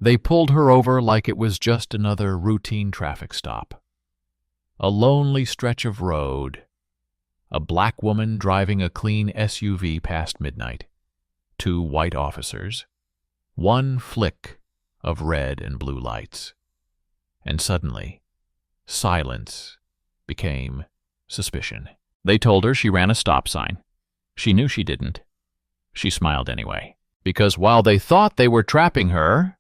They pulled her over like it was just another routine traffic stop. A lonely stretch of road. A black woman driving a clean SUV past midnight. 2 white officers. 1 flick of red and blue lights. And suddenly, silence became suspicion. They told her she ran a stop sign. She knew she didn't. She smiled anyway, because while they thought they were trapping her,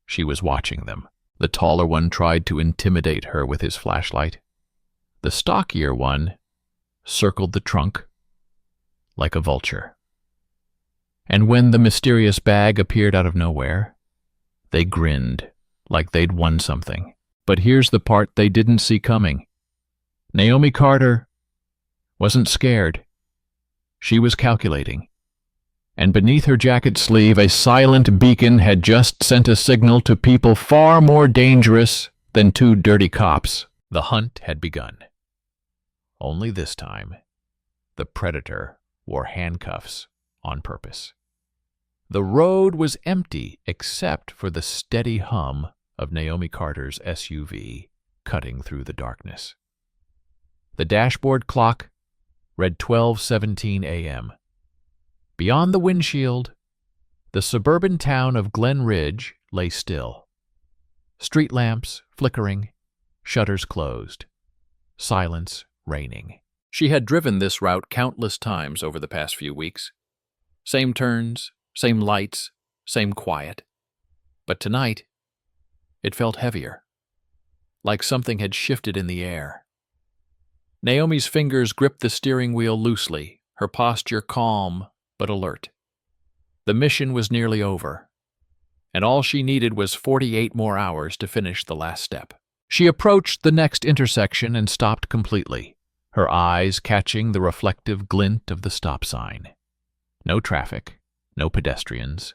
she was watching them. The taller one tried to intimidate her with his flashlight. The stockier one circled the trunk like a vulture. And when the mysterious bag appeared out of nowhere, they grinned like they'd won something. But here's the part they didn't see coming. Naomi Carter wasn't scared. She was calculating. And beneath her jacket sleeve, a silent beacon had just sent a signal to people far more dangerous than 2 dirty cops. The hunt had begun. Only this time, the predator wore handcuffs on purpose. The road was empty except for the steady hum of Naomi Carter's SUV cutting through the darkness. The dashboard clock read 12:17 a.m. Beyond the windshield, the suburban town of Glen Ridge lay still. Street lamps flickering, shutters closed, silence reigning. She had driven this route countless times over the past few weeks. Same turns, same lights, same quiet. But tonight, it felt heavier, like something had shifted in the air. Naomi's fingers gripped the steering wheel loosely, her posture calm but alert. The mission was nearly over, and all she needed was 48 more hours to finish the last step. She approached the next intersection and stopped completely, her eyes catching the reflective glint of the stop sign. No traffic, no pedestrians.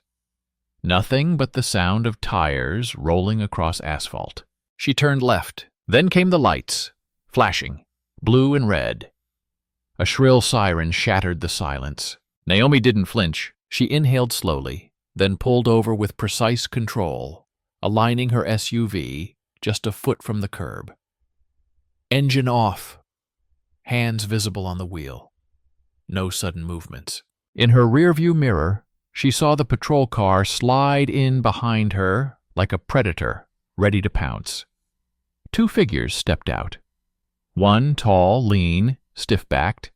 Nothing but the sound of tires rolling across asphalt. She turned left. Then came the lights, flashing, blue and red. A shrill siren shattered the silence. Naomi didn't flinch. She inhaled slowly, then pulled over with precise control, aligning her SUV just a foot from the curb. Engine off. Hands visible on the wheel. No sudden movements. In her rearview mirror, she saw the patrol car slide in behind her like a predator ready to pounce. 2 figures stepped out. One tall, lean, stiff-backed.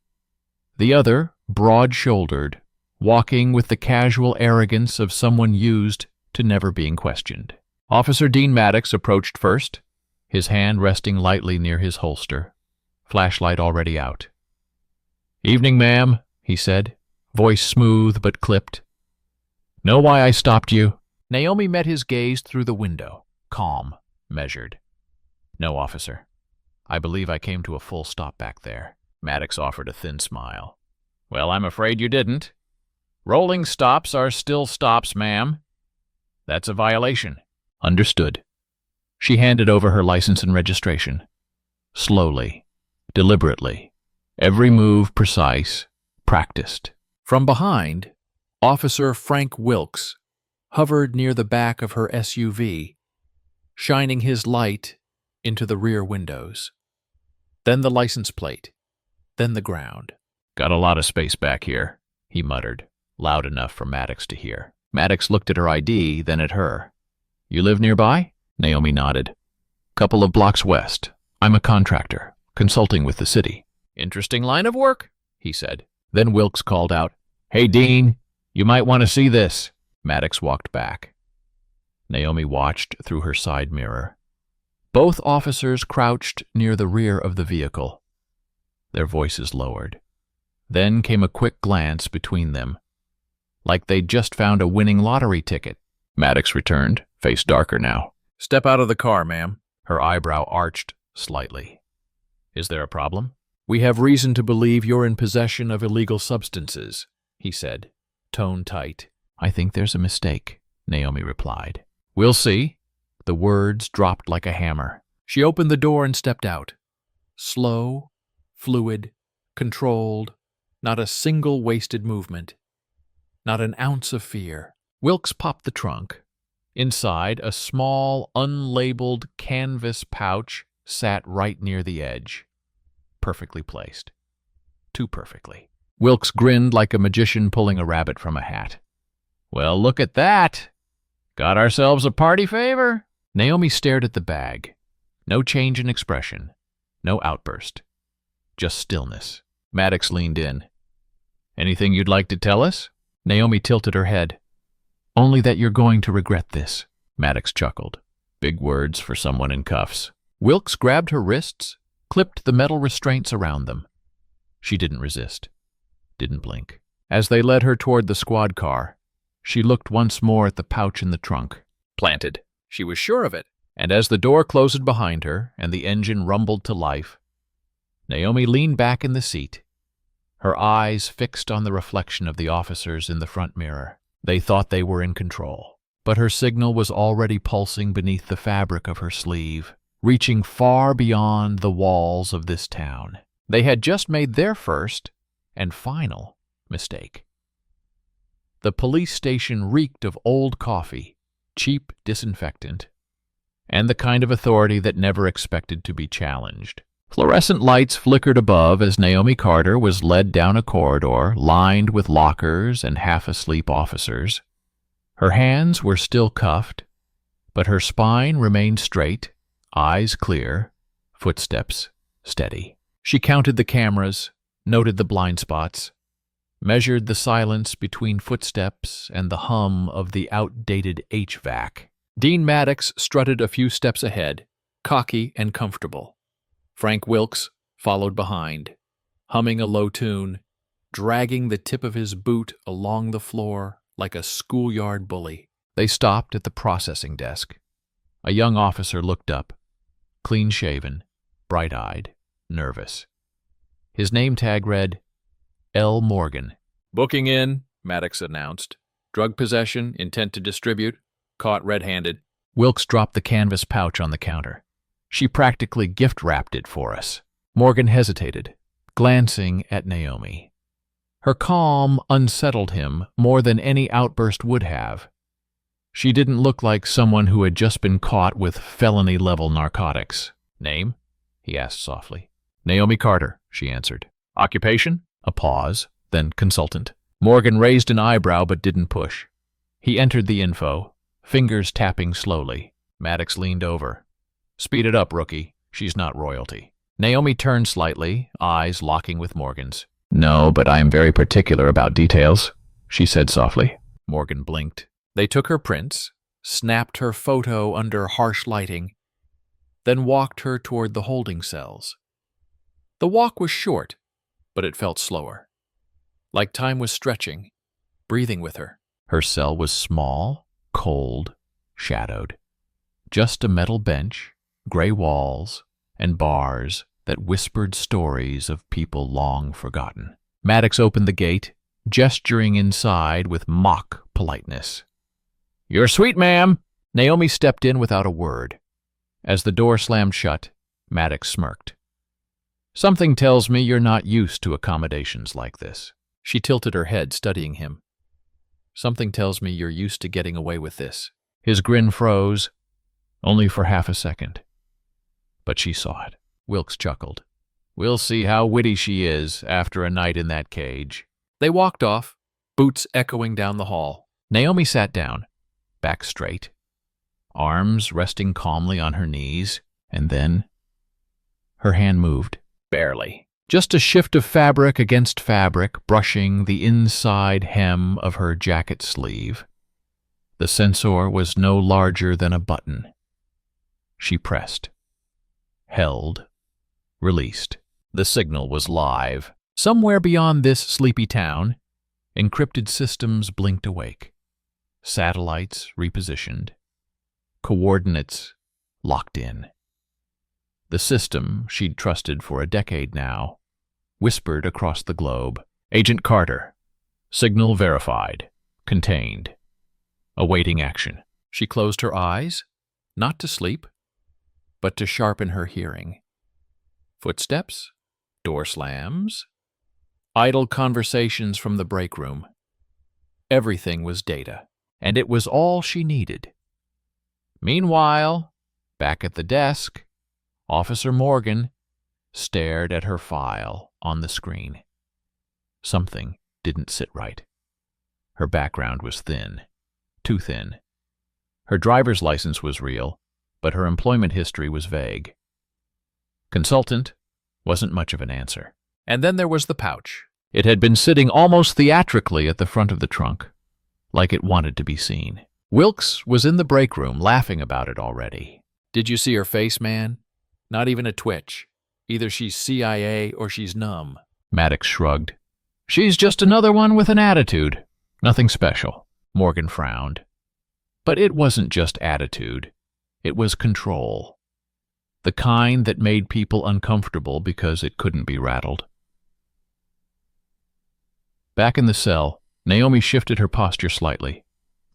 The other broad-shouldered, walking with the casual arrogance of someone used to never being questioned. Officer Dean Maddox approached first, his hand resting lightly near his holster, flashlight already out. "Evening, ma'am," he said, voice smooth but clipped. "Know why I stopped you?" Naomi met his gaze through the window, calm, measured. "No, officer. I believe I came to a full stop back there." Maddox offered a thin smile. "Well, I'm afraid you didn't. Rolling stops are still stops, ma'am. That's a violation." "Understood." She handed over her license and registration. Slowly, deliberately, every move precise, practiced. From behind, Officer Frank Wilkes hovered near the back of her SUV, shining his light into the rear windows. Then the license plate, then the ground. "Got a lot of space back here," he muttered, loud enough for Maddox to hear. Maddox looked at her ID, then at her. "You live nearby?" Naomi nodded. "Couple of blocks west. I'm a contractor, consulting with the city." "Interesting line of work," he said. Then Wilkes called out, "Hey, Dean, you might want to see this." Maddox walked back. Naomi watched through her side mirror. Both officers crouched near the rear of the vehicle, their voices lowered. Then came a quick glance between them, like they'd just found a winning lottery ticket. Maddox returned, face darker now. "Step out of the car, ma'am." Her eyebrow arched slightly. "Is there a problem?" "We have reason to believe you're in possession of illegal substances," he said, tone tight. "I think there's a mistake," Naomi replied. "We'll see." The words dropped like a hammer. She opened the door and stepped out. Slow, fluid, controlled, not a single wasted movement. Not an ounce of fear. Wilkes popped the trunk, Inside, a small, unlabeled canvas pouch sat right near the edge, perfectly placed. Too perfectly. Wilkes grinned like a magician pulling a rabbit from a hat. "Well, look at that! Got ourselves a party favor." Naomi stared at the bag. No change in expression. No outburst. Just stillness. Maddox leaned in. "Anything you'd like to tell us?" Naomi tilted her head. "Only that you're going to regret this." Maddox chuckled. Big words for someone in cuffs. Wilkes grabbed her wrists, clipped the metal restraints around them. She didn't resist. Didn't blink. As they led her toward the squad car, she looked once more at the pouch in the trunk. Planted. She was sure of it. And as the door closed behind her and the engine rumbled to life, Naomi leaned back in the seat, her eyes fixed on the reflection of the officers in the front mirror. They thought they were in control, but her signal was already pulsing beneath the fabric of her sleeve, reaching far beyond the walls of this town. They had just made their first and final mistake. The police station reeked of old coffee, cheap disinfectant, and the kind of authority that never expected to be challenged. Fluorescent lights flickered above as Naomi Carter was led down a corridor lined with lockers and half-asleep officers. Her hands were still cuffed, but her spine remained straight, eyes clear, footsteps steady. She counted the cameras, noted the blind spots, measured the silence between footsteps and the hum of the outdated HVAC. Dean Maddox strutted a few steps ahead, cocky and comfortable. Frank Wilkes followed behind, humming a low tune, dragging the tip of his boot along the floor like a schoolyard bully. They stopped at the processing desk. A young officer looked up, clean-shaven, bright-eyed, nervous. His name tag read, L. Morgan. "Booking in," Maddox announced. "Drug possession, intent to distribute, caught red-handed." Wilkes dropped the canvas pouch on the counter. "She practically gift-wrapped it for us." Morgan hesitated, glancing at Naomi. Her calm unsettled him more than any outburst would have. She didn't look like someone who had just been caught with felony-level narcotics. "Name?" he asked softly. "Naomi Carter," she answered. "Occupation?" A pause, then consultant. Morgan raised an eyebrow but didn't push. He entered the info, fingers tapping slowly. Maddox leaned over. "Speed it up, rookie. She's not royalty." Naomi turned slightly, eyes locking with Morgan's. "No, but I am very particular about details," she said softly. Morgan blinked. They took her prints, snapped her photo under harsh lighting, then walked her toward the holding cells. The walk was short, but it felt slower, like time was stretching, breathing with her. Her cell was small, cold, shadowed. Just a metal bench, gray walls, and bars that whispered stories of people long forgotten. Maddox opened the gate, gesturing inside with mock politeness. "You're sweet, ma'am." Naomi stepped in without a word. As the door slammed shut, Maddox smirked. "Something tells me you're not used to accommodations like this." She tilted her head, studying him. "Something tells me you're used to getting away with this." His grin froze, only for half a second. But she saw it. Wilkes chuckled. "We'll see how witty she is after a night in that cage." They walked off, boots echoing down the hall. Naomi sat down, back straight, arms resting calmly on her knees, and then her hand moved. Barely. Just a shift of fabric against fabric brushing the inside hem of her jacket sleeve. The sensor was no larger than a button. She pressed, held, released. The signal was live. Somewhere beyond this sleepy town, encrypted systems blinked awake. Satellites repositioned. Coordinates locked in. The system she'd trusted for a decade now whispered across the globe. "Agent Carter. Signal verified. Contained. Awaiting action." She closed her eyes, not to sleep, but to sharpen her hearing. Footsteps, door slams, idle conversations from the break room. Everything was data, and it was all she needed. Meanwhile, back at the desk, Officer Morgan stared at her file on the screen. Something didn't sit right. Her background was thin, too thin. Her driver's license was real, but her employment history was vague. Consultant wasn't much of an answer. And then there was the pouch. It had been sitting almost theatrically at the front of the trunk, like it wanted to be seen. Wilkes was in the break room laughing about it already. "Did you see her face, man? Not even a twitch. Either she's CIA or she's numb." Maddox shrugged. "She's just another one with an attitude. Nothing special." Morgan frowned. But it wasn't just attitude. It was control. The kind that made people uncomfortable because it couldn't be rattled. Back in the cell, Naomi shifted her posture slightly,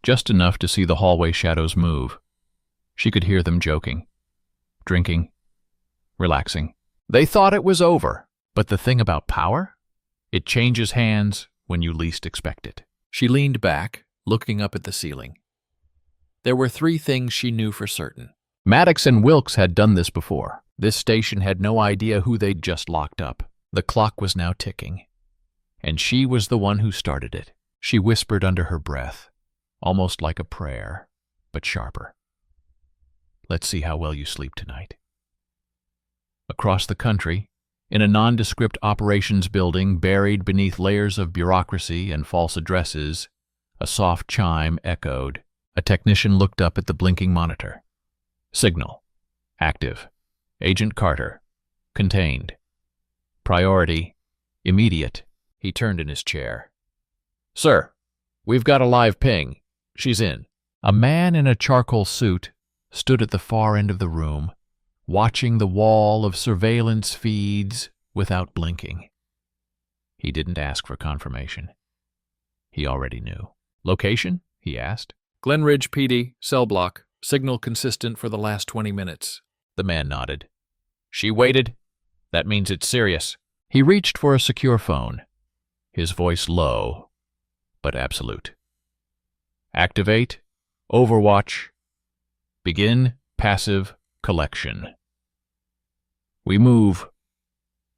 just enough to see the hallway shadows move. She could hear them joking, drinking, relaxing. They thought it was over, but the thing about power? It changes hands when you least expect it. She leaned back, looking up at the ceiling. There were 3 things she knew for certain. Maddox and Wilkes had done this before. This station had no idea who they'd just locked up. The clock was now ticking, and she was the one who started it. She whispered under her breath, almost like a prayer, but sharper. "Let's see how well you sleep tonight." Across the country, in a nondescript operations building buried beneath layers of bureaucracy and false addresses, a soft chime echoed. A technician looked up at the blinking monitor. "Signal. Active. Agent Carter. Contained. Priority. Immediate." He turned in his chair. "Sir, we've got a live ping. She's in." A man in a charcoal suit stood at the far end of the room, watching the wall of surveillance feeds without blinking. He didn't ask for confirmation. He already knew. "Location?" he asked. "Glenridge PD, cell block. Signal consistent for the last 20 minutes. The man nodded. "She waited. That means it's serious." He reached for a secure phone, his voice low, but absolute. "Activate. Overwatch. Begin passive collection. We move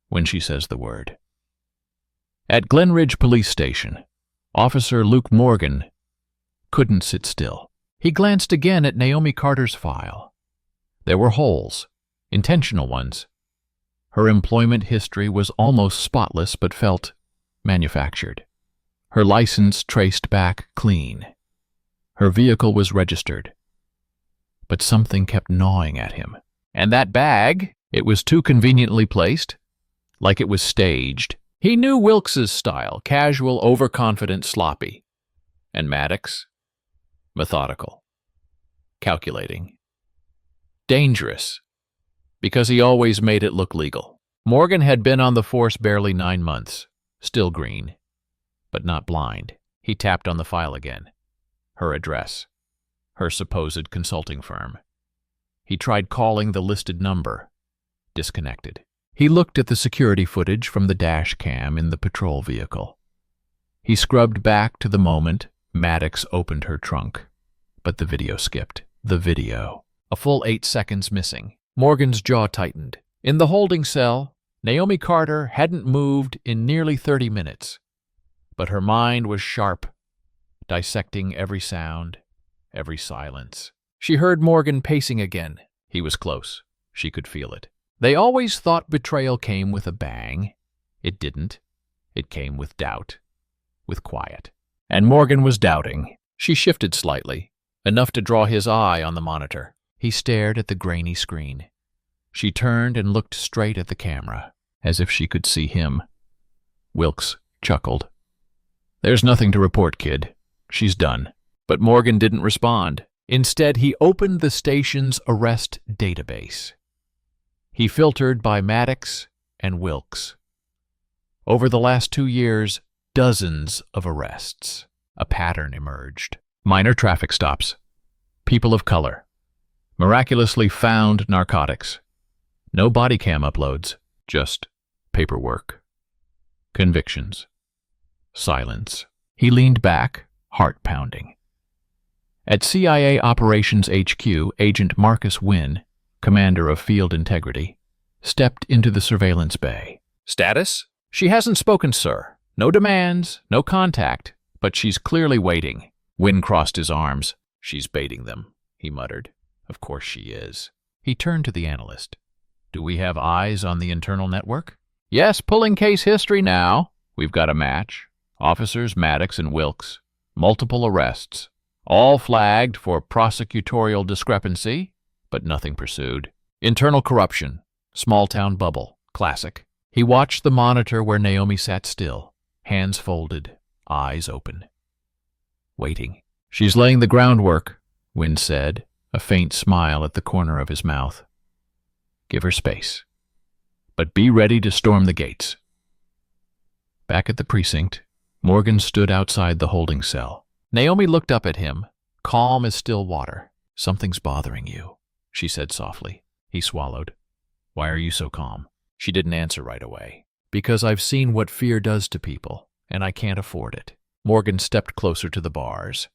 when she says the word." At Glenridge Police Station, Officer Luke Morgan couldn't sit still. He glanced again at Naomi Carter's file. There were holes, intentional ones. Her employment history was almost spotless but felt manufactured. Her license traced back clean. Her vehicle was registered. But something kept gnawing at him. And that bag, it was too conveniently placed, like it was staged. He knew Wilkes's style, casual, overconfident, sloppy. And Maddox? Methodical. Calculating. Dangerous. Because he always made it look legal. Morgan had been on the force barely 9 months, still green, but not blind. He tapped on the file again. Her address. Her supposed consulting firm. He tried calling the listed number. Disconnected. He looked at the security footage from the dash cam in the patrol vehicle. He scrubbed back to the moment Maddox opened her trunk, but the video skipped. The video. A full 8 seconds missing. Morgan's jaw tightened. In the holding cell, Naomi Carter hadn't moved in nearly 30 minutes, but her mind was sharp, dissecting every sound, every silence. She heard Morgan pacing again. He was close. She could feel it. They always thought betrayal came with a bang. It didn't. It came with doubt, with quiet. And Morgan was doubting. She shifted slightly, enough to draw his eye on the monitor. He stared at the grainy screen. She turned and looked straight at the camera, as if she could see him. Wilkes chuckled. "There's nothing to report, kid. She's done." But Morgan didn't respond. Instead, he opened the station's arrest database. He filtered by Maddox and Wilkes. Over the last 2 years, dozens of arrests. A pattern emerged. Minor traffic stops. People of color. Miraculously found narcotics. No body cam uploads, just paperwork. Convictions. Silence. He leaned back, heart pounding. At CIA Operations HQ, Agent Marcus Wynn, commander of Field Integrity, stepped into the surveillance bay. "Status? She hasn't spoken, sir. No demands, no contact, but she's clearly waiting." Wynn crossed his arms. "She's baiting them," he muttered. "Of course she is." He turned to the analyst. "Do we have eyes on the internal network?" "Yes, pulling case history now. We've got a match. Officers Maddox and Wilkes. Multiple arrests. All flagged for prosecutorial discrepancy, but nothing pursued. Internal corruption. Small-town bubble. Classic." He watched the monitor where Naomi sat still, hands folded, eyes open. Waiting. "She's laying the groundwork," Wynn said, a faint smile at the corner of his mouth. "Give her space. But be ready to storm the gates." Back at the precinct, Morgan stood outside the holding cell. Naomi looked up at him, calm as still water. "Something's bothering you," she said softly. He swallowed. "Why are you so calm?" She didn't answer right away. "Because I've seen what fear does to people, and I can't afford it." Morgan stepped closer to the bars.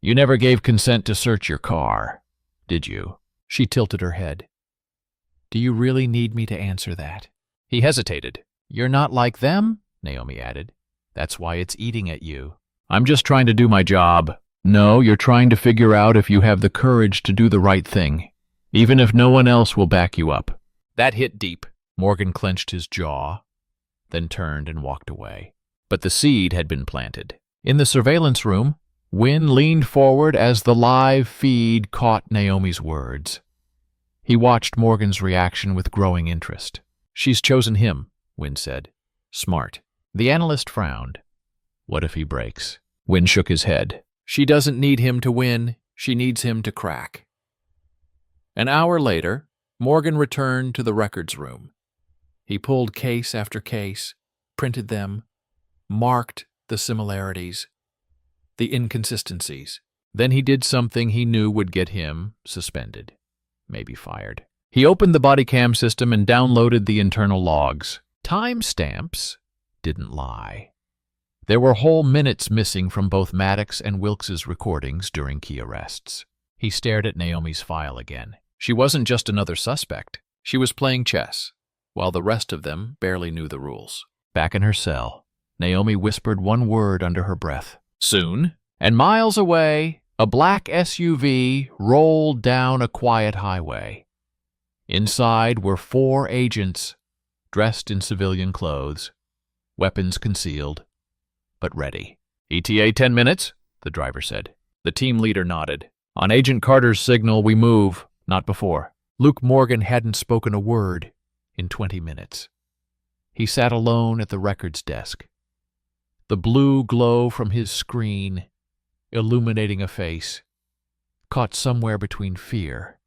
"You never gave consent to search your car, did you?" She tilted her head. "Do you really need me to answer that?" He hesitated. "You're not like them," Naomi added. "That's why it's eating at you." "I'm just trying to do my job." "No, you're trying to figure out if you have the courage to do the right thing, even if no one else will back you up." That hit deep. Morgan clenched his jaw, then turned and walked away. But the seed had been planted. In the surveillance room, Wynn leaned forward as the live feed caught Naomi's words. He watched Morgan's reaction with growing interest. "She's chosen him," Wynn said. "Smart." The analyst frowned. "What if he breaks?" Wynn shook his head. "She doesn't need him to win. She needs him to crack." An hour later, Morgan returned to the records room. He pulled case after case, printed them, marked the similarities, the inconsistencies. Then he did something he knew would get him suspended, maybe fired. He opened the body cam system and downloaded the internal logs. Timestamps didn't lie. There were whole minutes missing from both Maddox and Wilkes's recordings during key arrests. He stared at Naomi's file again. She wasn't just another suspect. She was playing chess, while the rest of them barely knew the rules. Back in her cell, Naomi whispered one word under her breath. "Soon." And miles away, a black SUV rolled down a quiet highway. Inside were 4 agents, dressed in civilian clothes, weapons concealed, but ready. "ETA 10 minutes, the driver said. The team leader nodded. "On Agent Carter's signal, we move, not before." Luke Morgan hadn't spoken a word in 20 minutes. He sat alone at the records desk. The blue glow from his screen, illuminating a face, caught somewhere between fear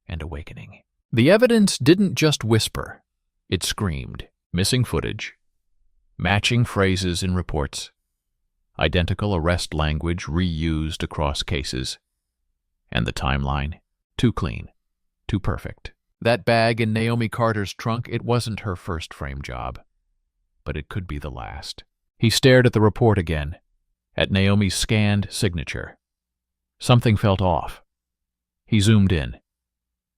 and awakening. The evidence didn't just whisper. It screamed. Missing footage, matching phrases in reports, identical arrest language reused across cases, and the timeline, too clean, too perfect. That bag in Naomi Carter's trunk, it wasn't her first frame job, but it could be the last. He stared at the report again, at Naomi's scanned signature. Something felt off. He zoomed in.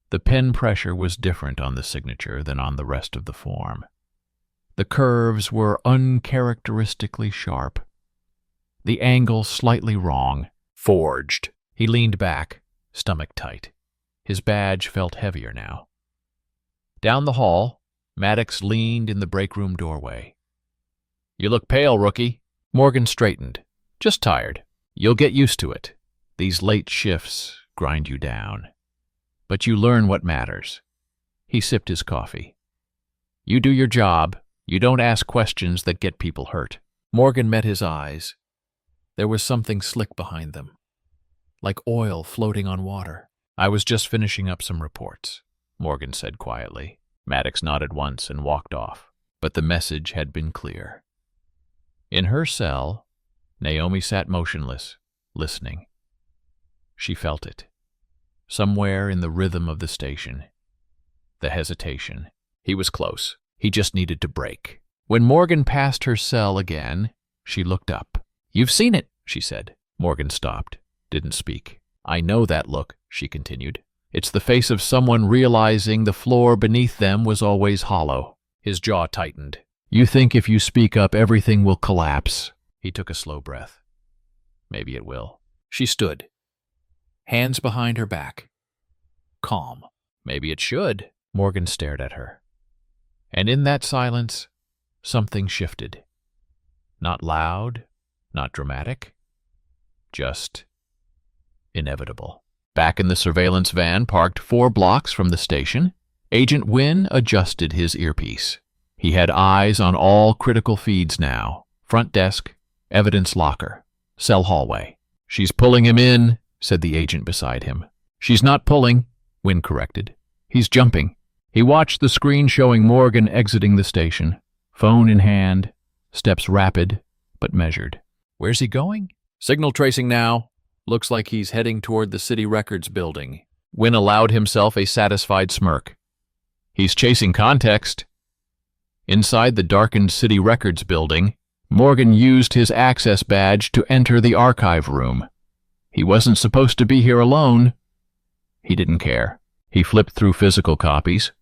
The pen pressure was different on the signature than on the rest of the form. The curves were uncharacteristically sharp. The angle slightly wrong. Forged. He leaned back, stomach tight. His badge felt heavier now. Down the hall, Maddox leaned in the break room doorway. "You look pale, rookie." Morgan straightened. "Just tired. You'll get used to it. These late shifts grind you down. But you learn what matters." He sipped his coffee. "You do your job. You don't ask questions that get people hurt." Morgan met his eyes. There was something slick behind them, like oil floating on water. "I was just finishing up some reports," Morgan said quietly. Maddox nodded once and walked off, but the message had been clear. In her cell, Naomi sat motionless, listening. She felt it. Somewhere in the rhythm of the station. The hesitation. He was close. He just needed to break. When Morgan passed her cell again, she looked up. "You've seen it," she said. Morgan stopped. didn't speak. "I know that look," she continued. "It's the face of someone realizing the floor beneath them was always hollow." His jaw tightened. "You think if you speak up, everything will collapse." He took a slow breath. "Maybe it will." She stood, hands behind her back, calm. "Maybe it should." Morgan stared at her. And in that silence, something shifted. Not loud, not dramatic, just inevitable. Back in the surveillance van parked 4 blocks from the station, Agent Wynne adjusted his earpiece. He had eyes on all critical feeds now: front desk, evidence locker, cell hallway. "She's pulling him in," said the agent beside him. "She's not pulling," Wynne corrected. "He's jumping." He watched the screen showing Morgan exiting the station, phone in hand, steps rapid but measured. "Where's he going?" "Signal tracing now. Looks like he's heading toward the City Records building." Wynne allowed himself a satisfied smirk. "He's chasing context." Inside the darkened City Records building, Morgan used his access badge to enter the archive room. He wasn't supposed to be here alone. He didn't care. He flipped through physical copies,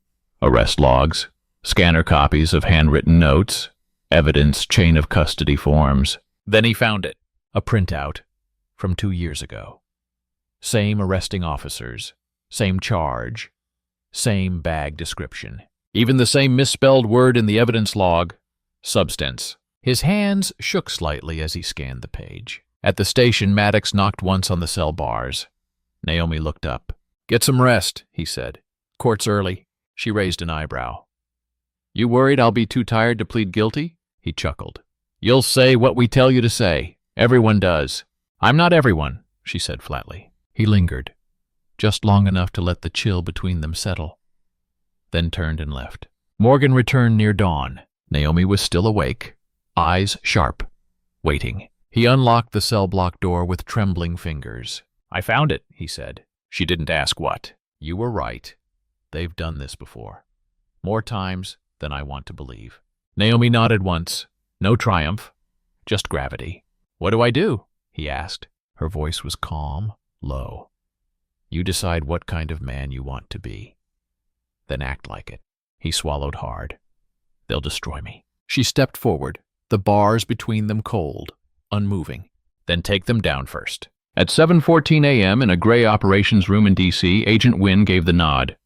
arrest logs, scanner copies of handwritten notes, evidence chain of custody forms. Then he found it, a printout from 2 years ago. Same arresting officers, same charge, same bag description. Even the same misspelled word in the evidence log, substance. His hands shook slightly as he scanned the page. At the station, Maddox knocked once on the cell bars. Naomi looked up. "Get some rest," he said. "Court's early." She raised an eyebrow. "You worried I'll be too tired to plead guilty?" He chuckled. "You'll say what we tell you to say. Everyone does." "I'm not everyone," she said flatly. He lingered, just long enough to let the chill between them settle, then turned and left. Morgan returned near dawn. Naomi was still awake, eyes sharp, waiting. He unlocked the cell block door with trembling fingers. "I found it," he said. She didn't ask what. "You were right. They've done this before. More times than I want to believe." Naomi nodded once. No triumph, just gravity. "What do I do?" he asked. Her voice was calm, low. "You decide what kind of man you want to be. Then act like it." He swallowed hard. "They'll destroy me." She stepped forward, the bars between them cold, unmoving. "Then take them down first." At 7:14 a.m. in a gray operations room in D.C., Agent Wynne gave the nod.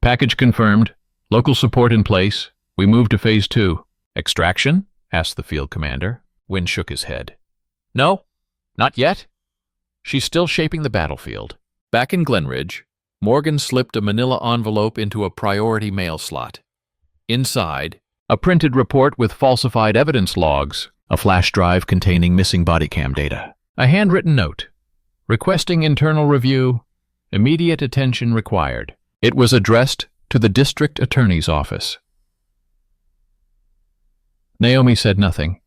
"Package confirmed. Local support in place. We move to Phase 2. "Extraction?" asked the field commander. Wynne shook his head. "No, not yet." She's still shaping the battlefield. Back in Glenridge, Morgan slipped a manila envelope into a priority mail slot. Inside, a printed report with falsified evidence logs, a flash drive containing missing body cam data, a handwritten note, requesting internal review, immediate attention required. It was addressed to the district attorney's office. Naomi said nothing,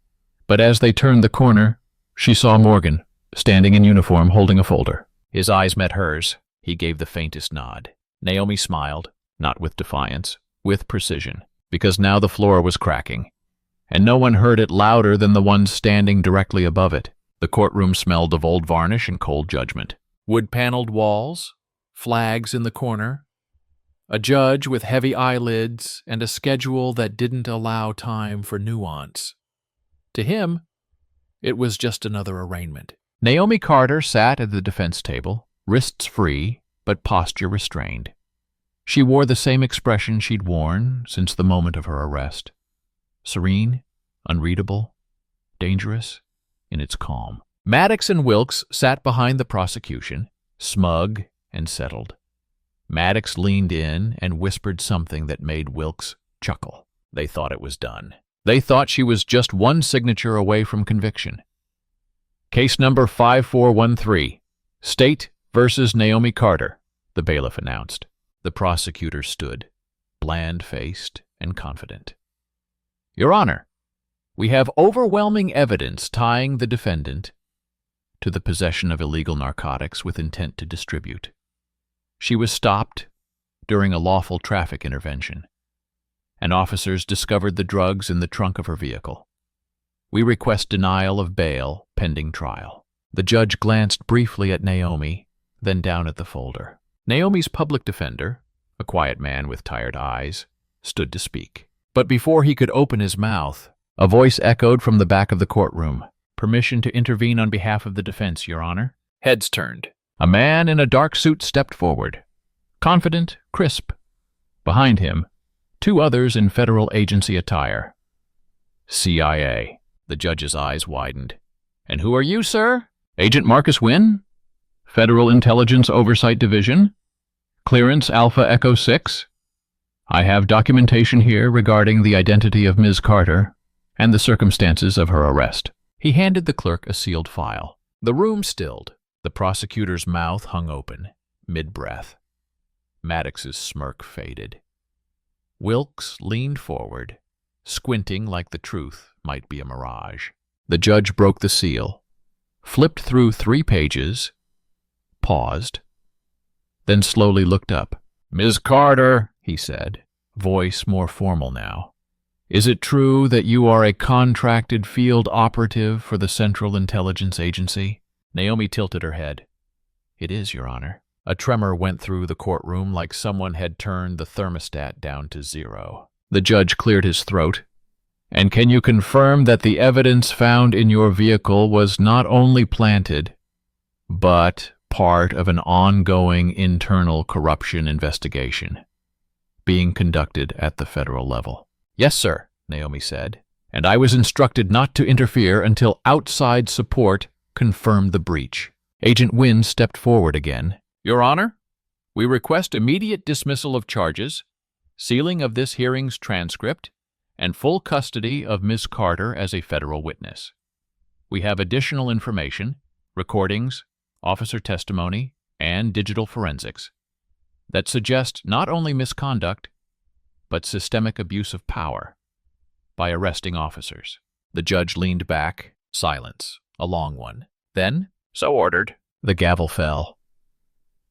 but as they turned the corner, she saw Morgan, standing in uniform, holding a folder. His eyes met hers. He gave the faintest nod. Naomi smiled, not with defiance, with precision, because now the floor was cracking, and no one heard it louder than the one standing directly above it. The courtroom smelled of old varnish and cold judgment. Wood-paneled walls, flags in the corner, a judge with heavy eyelids, and a schedule that didn't allow time for nuance. To him, it was just another arraignment. Naomi Carter sat at the defense table, wrists free, but posture restrained. She wore the same expression she'd worn since the moment of her arrest. Serene, unreadable, dangerous in its calm. Maddox and Wilkes sat behind the prosecution, smug and settled. Maddox leaned in and whispered something that made Wilkes chuckle. They thought it was done. They thought she was just one signature away from conviction. "Case number 5413, State versus Naomi Carter," the bailiff announced. The prosecutor stood, bland-faced and confident. "Your Honor, we have overwhelming evidence tying the defendant to the possession of illegal narcotics with intent to distribute. She was stopped during a lawful traffic intervention, and officers discovered the drugs in the trunk of her vehicle. We request denial of bail pending trial." The judge glanced briefly at Naomi, then down at the folder. Naomi's public defender, a quiet man with tired eyes, stood to speak. But before he could open his mouth, a voice echoed from the back of the courtroom. "Permission to intervene on behalf of the defense, Your Honor." Heads turned. A man in a dark suit stepped forward, confident, crisp. Behind him, two others in federal agency attire. CIA. The judge's eyes widened. "And who are you, sir?" "Agent Marcus Wynn, Federal Intelligence Oversight Division, Clearance Alpha Echo 6. I have documentation here regarding the identity of Ms. Carter and the circumstances of her arrest." He handed the clerk a sealed file. The room stilled. The prosecutor's mouth hung open, mid-breath. Maddox's smirk faded. Wilkes leaned forward, squinting like the truth might be a mirage. The judge broke the seal, flipped through 3 pages, paused, then slowly looked up. "Ms. Carter," he said, voice more formal now, "is it true that you are a contracted field operative for the Central Intelligence Agency?" Naomi tilted her head. "It is, Your Honor." A tremor went through the courtroom like someone had turned the thermostat down to 0. The judge cleared his throat. "And can you confirm that the evidence found in your vehicle was not only planted, but part of an ongoing internal corruption investigation being conducted at the federal level?" "Yes, sir," Naomi said, "and I was instructed not to interfere until outside support confirmed the breach." Agent Wynn stepped forward again. "Your Honor, we request immediate dismissal of charges, sealing of this hearing's transcript, and full custody of Ms. Carter as a federal witness. We have additional information, recordings, officer testimony, and digital forensics that suggest not only misconduct, but systemic abuse of power by arresting officers." The judge leaned back, silence, a long one. Then, "So ordered." The gavel fell.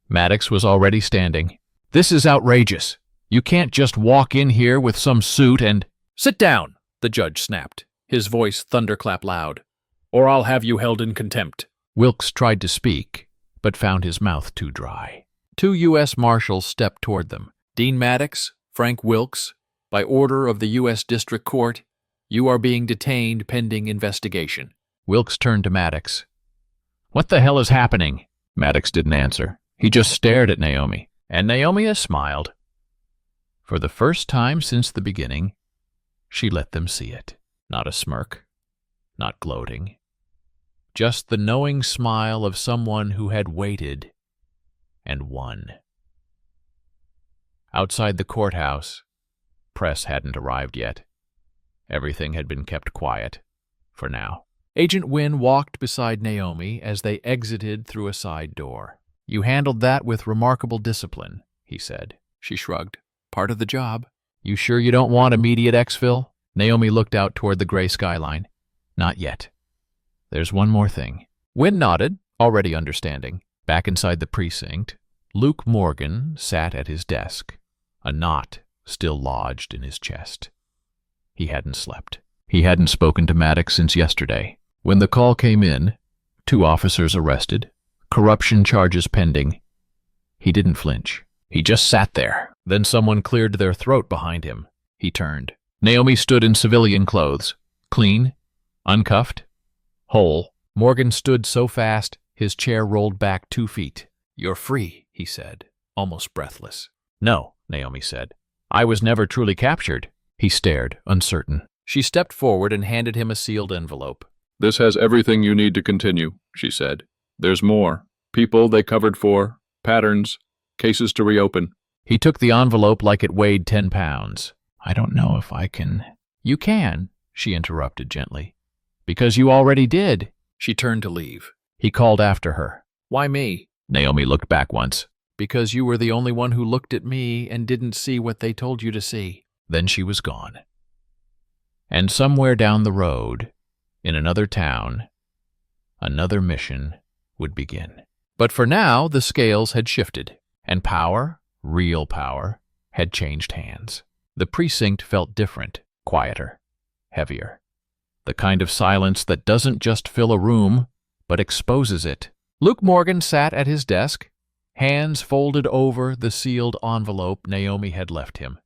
Maddox was already standing. "This is outrageous. You can't just walk in here with some suit and—" "Sit down," the judge snapped, his voice thunderclap loud, "or I'll have you held in contempt." Wilkes tried to speak, but found his mouth too dry. 2 U.S. Marshals stepped toward them. "Dean Maddox, Frank Wilkes, by order of the U.S. District Court, you are being detained pending investigation." Wilkes turned to Maddox. "What the hell is happening?" Maddox didn't answer. He just stared at Naomi, and Naomi smiled. For the first time since the beginning, she let them see it. Not a smirk, not gloating, just the knowing smile of someone who had waited and won. Outside the courthouse, press hadn't arrived yet. Everything had been kept quiet, for now. Agent Wynn walked beside Naomi as they exited through a side door. "You handled that with remarkable discipline," he said. She shrugged. "Part of the job." "You sure you don't want immediate exfil?" Naomi looked out toward the gray skyline. "Not yet. There's one more thing." Wynn nodded, already understanding. Back inside the precinct, Luke Morgan sat at his desk, a knot still lodged in his chest. He hadn't slept. He hadn't spoken to Maddox since yesterday. When the call came in, 2 officers arrested, corruption charges pending. He didn't flinch. He just sat there. Then someone cleared their throat behind him. He turned. Naomi stood in civilian clothes, clean, uncuffed, whole. Morgan stood so fast, his chair rolled back 2 feet. "You're free," he said, almost breathless. "No," Naomi said. "I was never truly captured." He stared, uncertain. She stepped forward and handed him a sealed envelope. "This has everything you need to continue," she said. "There's more. People they covered for, patterns, cases to reopen." He took the envelope like it weighed 10 pounds. "I don't know if I can—" "You can," she interrupted gently. "Because you already did." She turned to leave. He called after her. "Why me?" Naomi looked back once. "Because you were the only one who looked at me and didn't see what they told you to see." Then she was gone. And somewhere down the road, in another town, another mission would begin. But for now, the scales had shifted, and power, real power, had changed hands. The precinct felt different, quieter, heavier. The kind of silence that doesn't just fill a room, but exposes it. Luke Morgan sat at his desk, hands folded over the sealed envelope Naomi had left him.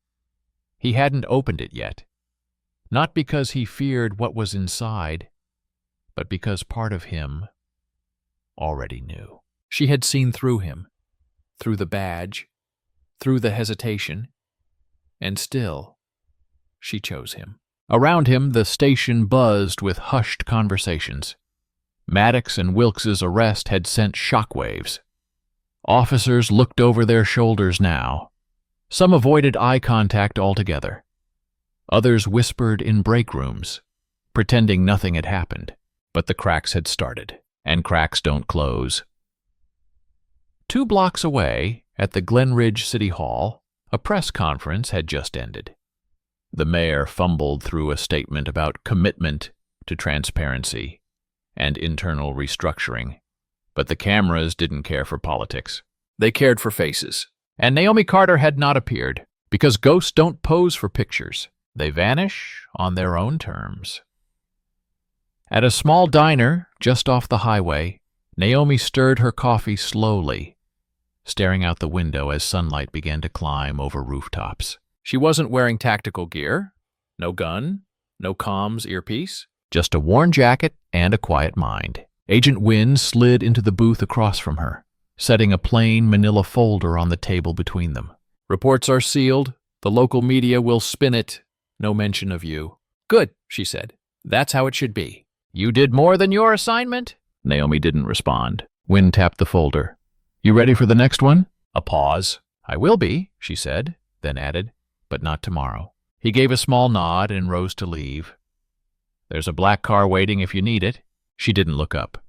He hadn't opened it yet, not because he feared what was inside, but because part of him already knew. She had seen through him, through the badge, through the hesitation, and still she chose him. Around him, the station buzzed with hushed conversations. Maddox and Wilkes's arrest had sent shockwaves. Officers looked over their shoulders now. Some avoided eye contact altogether. Others whispered in break rooms, pretending nothing had happened. But the cracks had started, and cracks don't close. 2 blocks away, at the Glen Ridge City Hall, a press conference had just ended. The mayor fumbled through a statement about commitment to transparency and internal restructuring, but the cameras didn't care for politics. They cared for faces. And Naomi Carter had not appeared, because ghosts don't pose for pictures. They vanish on their own terms. At a small diner just off the highway, Naomi stirred her coffee slowly, staring out the window as sunlight began to climb over rooftops. She wasn't wearing tactical gear, no gun, no comms earpiece, just a worn jacket and a quiet mind. Agent Wynn slid into the booth across from her, setting a plain manila folder on the table between them. Reports are sealed. The local media will spin it. No mention of you. Good, she said. That's how it should be. You did more than your assignment? Naomi didn't respond. Wynn tapped the folder. You ready for the next one? A pause. I will be, she said, then added, but not tomorrow. He gave a small nod and rose to leave. There's a black car waiting if you need it. She didn't look up.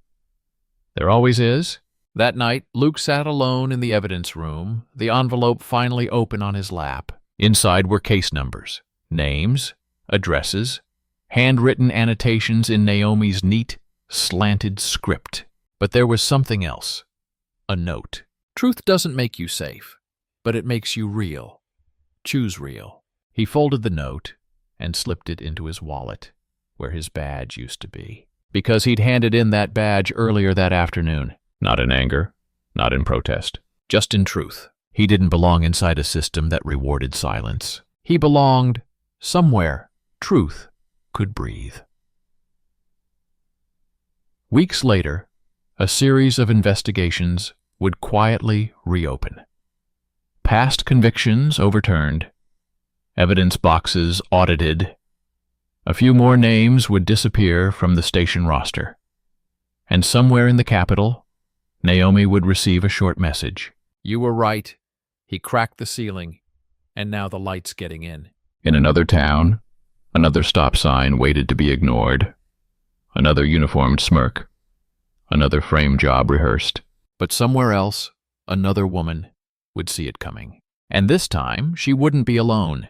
There always is. That night, Luke sat alone in the evidence room, the envelope finally open on his lap. Inside were case numbers, names, addresses, handwritten annotations in Naomi's neat, slanted script. But there was something else. A note. Truth doesn't make you safe, but it makes you real. Choose real. He folded the note and slipped it into his wallet, where his badge used to be. Because he'd handed in that badge earlier that afternoon. Not in anger, not in protest, just in truth. He didn't belong inside a system that rewarded silence. He belonged somewhere truth could breathe. Weeks later, a series of investigations would quietly reopen. Past convictions overturned, evidence boxes audited. A few more names would disappear from the station roster. And somewhere in the capital, Naomi would receive a short message. You were right. He cracked the ceiling, and now the light's getting in. In another town, another stop sign waited to be ignored. Another uniformed smirk. Another frame job rehearsed. But somewhere else, another woman would see it coming. And this time, she wouldn't be alone.